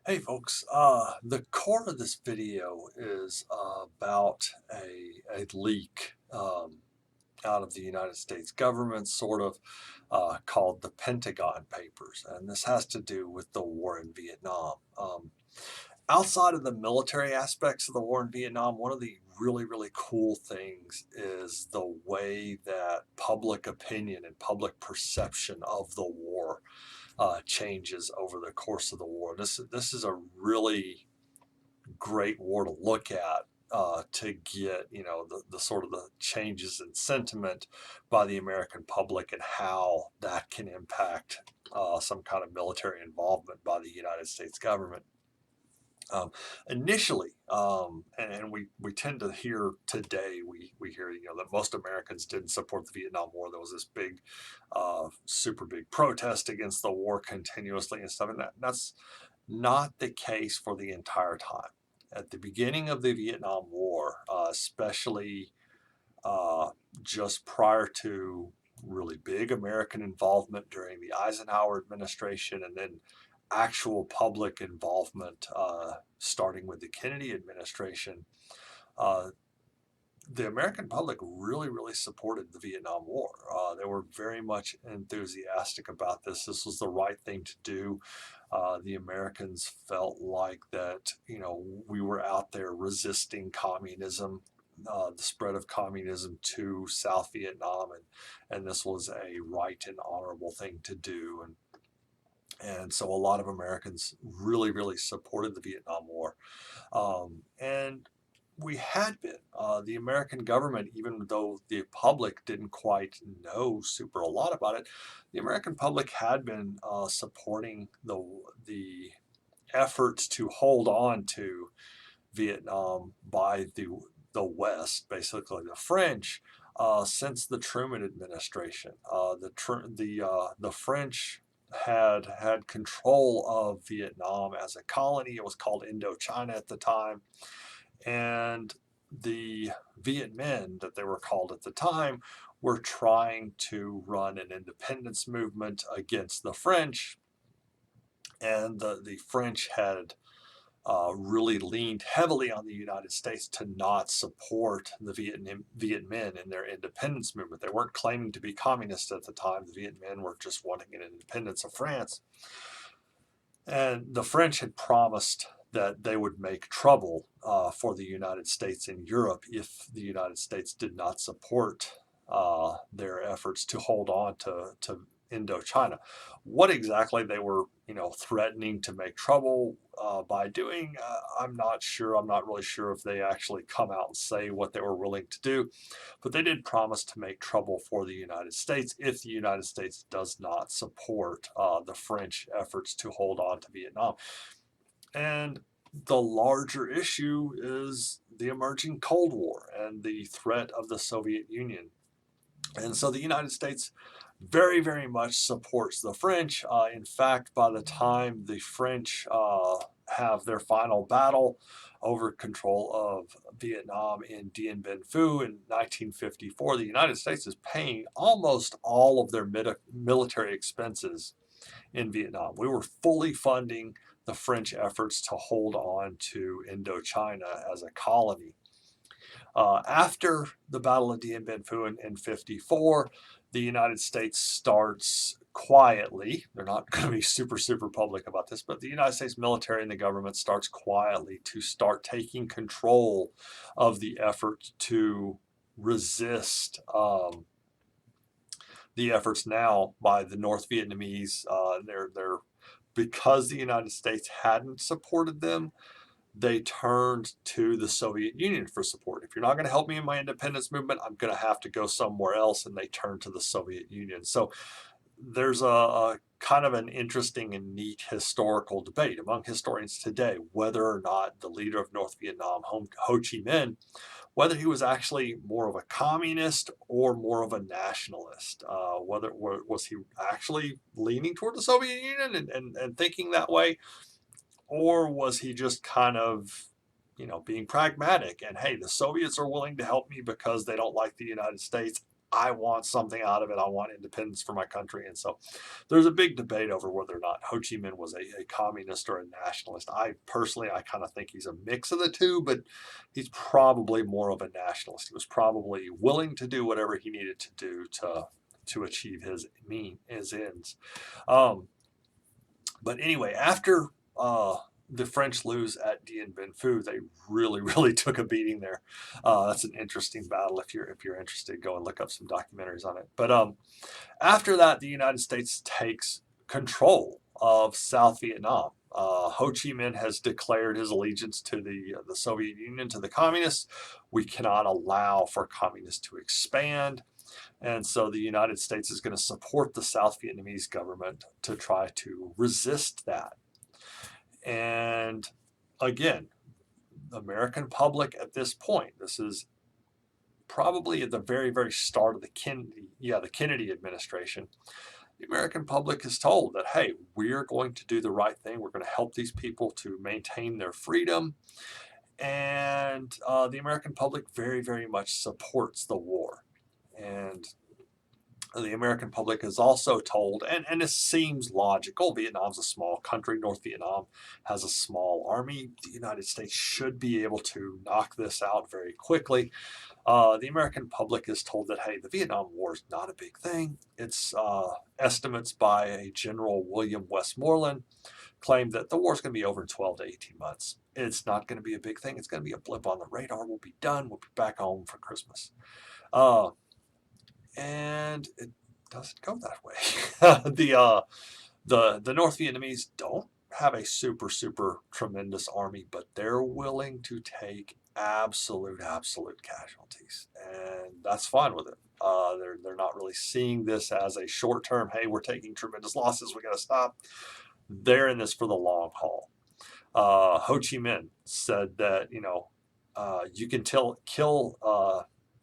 Hey folks, the core of this video is about a leak out of the United States government, sort of called the Pentagon Papers. And this has to do with the war in Vietnam. Outside of the military aspects of the war in Vietnam, one of the really cool things is the way that public opinion and public perception of the war changes over the course of the war. This is a really great war to look at to get the sort of the changes in sentiment by the American public and how that can impact some kind of military involvement by the United States government. Initially, and we tend to hear today, we hear that most Americans didn't support the Vietnam War. There was this big, super big protest against the war continuously and stuff, and that's not the case for the entire time. At the beginning of the Vietnam War, especially uh, just prior to really big American involvement during the Eisenhower administration, and then actual public involvement starting with the Kennedy administration, uh, the American public really supported the Vietnam War. They were very much enthusiastic about this. This was the right thing to do. The Americans felt like that, we were out there resisting communism, the spread of communism to South Vietnam, and this was a right and honorable thing to do. And so a lot of Americans really supported the Vietnam War. And we had been. The American government, even though the public didn't quite know super a lot about it, the American public had been supporting the efforts to hold on to Vietnam by the West, basically the French, since the Truman administration. The French had control of Vietnam as a colony. It was called Indochina at the time, and the Viet Minh that they were called at the time were trying to run an independence movement against the French, and the French had really leaned heavily on the United States to not support the Viet Minh in their independence movement. They weren't claiming to be communist at the time. The Viet Minh were just wanting an independence of France. And the French had promised that they would make trouble for the United States in Europe if the United States did not support their efforts to hold on to Indochina. What exactly they were, threatening to make trouble by doing, I'm not sure. I'm not really sure if they actually come out and say what they were willing to do, but they did promise to make trouble for the United States if the United States does not support the French efforts to hold on to Vietnam. And the larger issue is the emerging Cold War and the threat of the Soviet Union. And so the United States very much supports the French. In fact, by the time the French have their final battle over control of Vietnam in Dien Bien Phu in 1954, the United States is paying almost all of their military expenses in Vietnam. We were fully funding the French efforts to hold on to Indochina as a colony. After the Battle of Dien Bien Phu in 54, the United States starts quietly, they're not going to be super public about this, but the United States military and the government starts quietly to start taking control of the effort to resist the efforts now by the North Vietnamese. They're because the United States hadn't supported them, they turned to the Soviet Union for support. If you're not going to help me in my independence movement, I'm going to have to go somewhere else. And they turned to the Soviet Union. So there's a kind of an interesting and neat historical debate among historians today whether or not the leader of North Vietnam, Ho Chi Minh, whether he was actually more of a communist or more of a nationalist. Whether was he actually leaning toward the Soviet Union and thinking that way, or was he just kind of, being pragmatic and, hey, the Soviets are willing to help me because they don't like the United States. I want something out of it. I want independence for my country. And so there's a big debate over whether or not Ho Chi Minh was a communist or a nationalist. I personally, I kind of think he's a mix of the two, but he's probably more of a nationalist. He was probably willing to do whatever he needed to do to achieve his ends. Um, but anyway, after the French lose at Dien Bien Phu, they really, really took a beating there. That's an interesting battle. If you're interested, go and look up some documentaries on it. But after that, the United States takes control of South Vietnam. Ho Chi Minh has declared his allegiance to the Soviet Union, to the communists. We cannot allow for communists to expand. And so the United States is going to support the South Vietnamese government to try to resist that. And again, the American public at this point, this is probably at the very, very start of the Kennedy administration, the American public is told that, hey, we're going to do the right thing. We're going to help these people to maintain their freedom. And the American public very, very much supports the war. And the American public is also told, and this seems logical, Vietnam's a small country, North Vietnam has a small army, the United States should be able to knock this out very quickly. The American public is told that, hey, the Vietnam War is not a big thing. It's estimates by a General William Westmoreland claim that the war is going to be over in 12 to 18 months. It's not going to be a big thing. It's going to be a blip on the radar. We'll be done. We'll be back home for Christmas. And it doesn't go that way. The North Vietnamese don't have a super tremendous army, but they're willing to take absolute casualties, and that's fine with it. They're not really seeing this as a short term. Hey, we're taking tremendous losses. We got to stop. They're in this for the long haul. Ho Chi Minh said that you can kill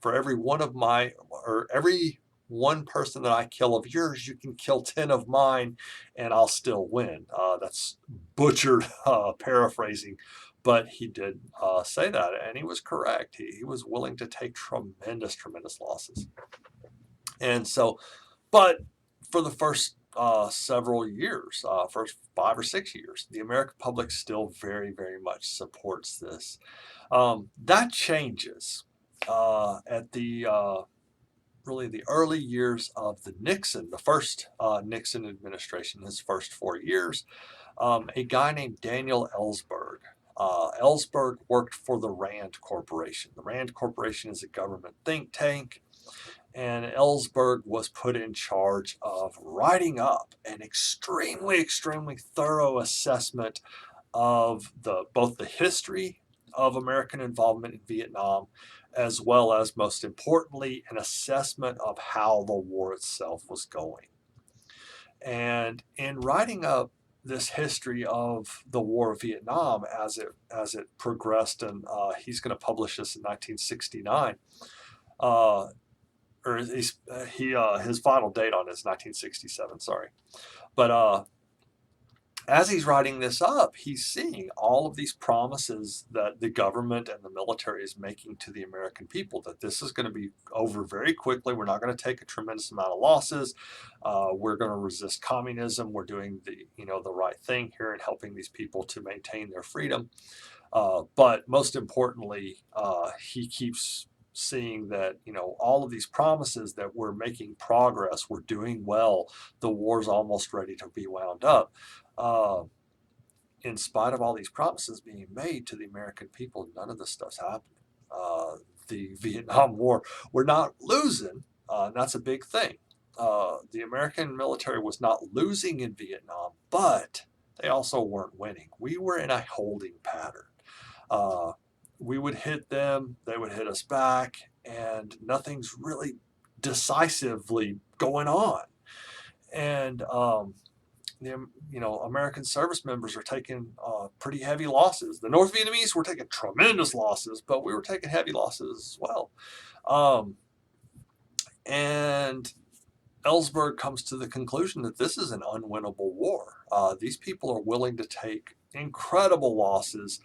for every one of my, or every one person that I kill of yours, you can kill 10 of mine and I'll still win. That's butchered paraphrasing, but he did say that, and he was correct. He was willing to take tremendous losses. And so, but for the first several years, first 5 or 6 years, the American public still very, very much supports this. That changes at the really the early years of the first Nixon administration, his first 4 years. A guy named Daniel Ellsberg. Ellsberg worked for the Rand Corporation. The Rand Corporation is a government think tank, and Ellsberg was put in charge of writing up an extremely thorough assessment of both the history of American involvement in Vietnam, as well as, most importantly, an assessment of how the war itself was going. And in writing up this history of the War of Vietnam as it progressed, and he's going to publish this in 1969. Or his final date on it is 1967. Sorry, but as he's writing this up, he's seeing all of these promises that the government and the military is making to the American people, that this is going to be over very quickly. We're not going to take a tremendous amount of losses. We're going to resist communism. We're doing the right thing here and helping these people to maintain their freedom. But most importantly, he keeps seeing that all of these promises that we're making progress, we're doing well, the war's almost ready to be wound up. In spite of all these promises being made to the American people, none of this stuff's happening. The Vietnam War, we're not losing, and that's a big thing. The American military was not losing in Vietnam, but they also weren't winning. We were in a holding pattern. We would hit them, they would hit us back, and nothing's really decisively going on. And American service members are taking pretty heavy losses. The North Vietnamese were taking tremendous losses, but we were taking heavy losses as well. And Ellsberg comes to the conclusion that this is an unwinnable war. These people are willing to take incredible losses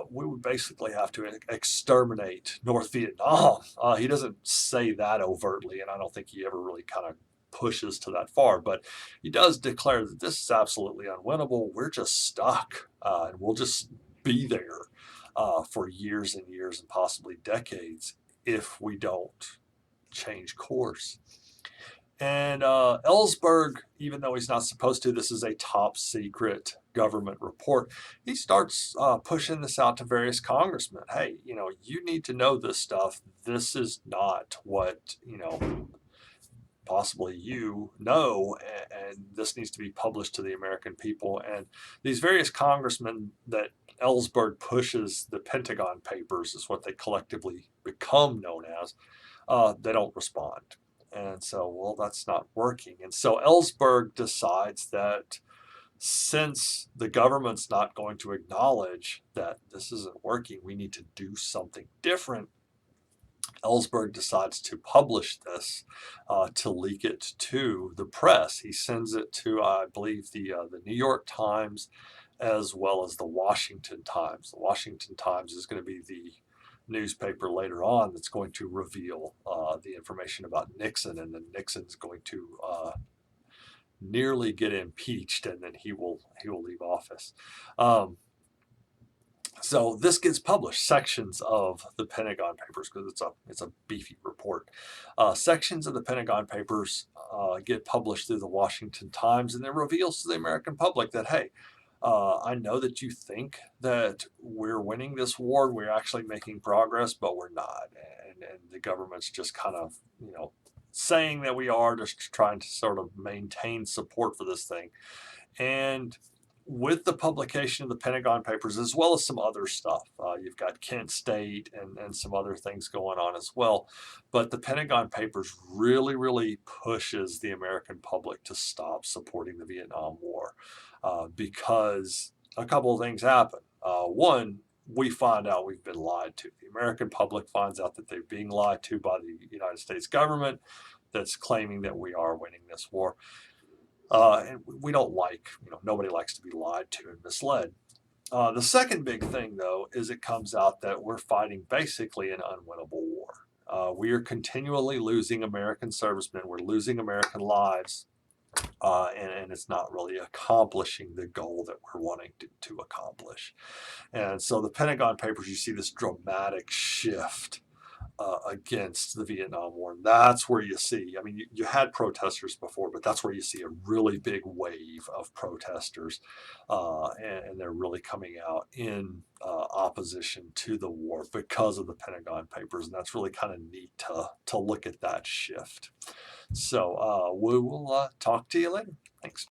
we would basically have to exterminate North Vietnam. He doesn't say that overtly, and I don't think he ever really kind of pushes to that far, but he does declare that this is absolutely unwinnable. We're just stuck, and we'll just be there for years and years and possibly decades if we don't change course. And Ellsberg, even though he's not supposed to, this is a top secret government report. He starts pushing this out to various congressmen. Hey, you need to know this stuff. This is not what, possibly and this needs to be published to the American people. And these various congressmen that Ellsberg pushes, the Pentagon Papers is what they collectively become known as, they don't respond. And so, well, that's not working. And so Ellsberg decides that since the government's not going to acknowledge that this isn't working, we need to do something different. Ellsberg decides to publish this, to leak it to the press. He sends it to, I believe, the New York Times as well as the Washington Times. The Washington Times is going to be the newspaper later on that's going to reveal the information about Nixon, and then Nixon's going to nearly get impeached, and then he will leave office. So this gets published, sections of the Pentagon Papers, because it's a beefy report. Sections of the Pentagon Papers get published through the Washington Times, and it reveals to the American public that, hey, I know that you think that we're winning this war, we're actually making progress, but we're not. And the government's just kind of, saying that we are, just trying to sort of maintain support for this thing. And with the publication of the Pentagon Papers, as well as some other stuff, you've got Kent State and some other things going on as well. But the Pentagon Papers really, really pushes the American public to stop supporting the Vietnam War, because a couple of things happen. One, we find out we've been lied to. The American public finds out that they're being lied to by the United States government that's claiming that we are winning this war. And we don't nobody likes to be lied to and misled. The second big thing, though, is it comes out that we're fighting basically an unwinnable war. We are continually losing American servicemen. We're losing American lives. And it's not really accomplishing the goal that we're wanting to accomplish. And so the Pentagon Papers, you see this dramatic shift against the Vietnam War. And that's where you see, I mean, you had protesters before, but that's where you see a really big wave of protesters, and they're really coming out in opposition to the war because of the Pentagon Papers. And that's really kind of neat to look at that shift. So we will talk to you later. Thanks.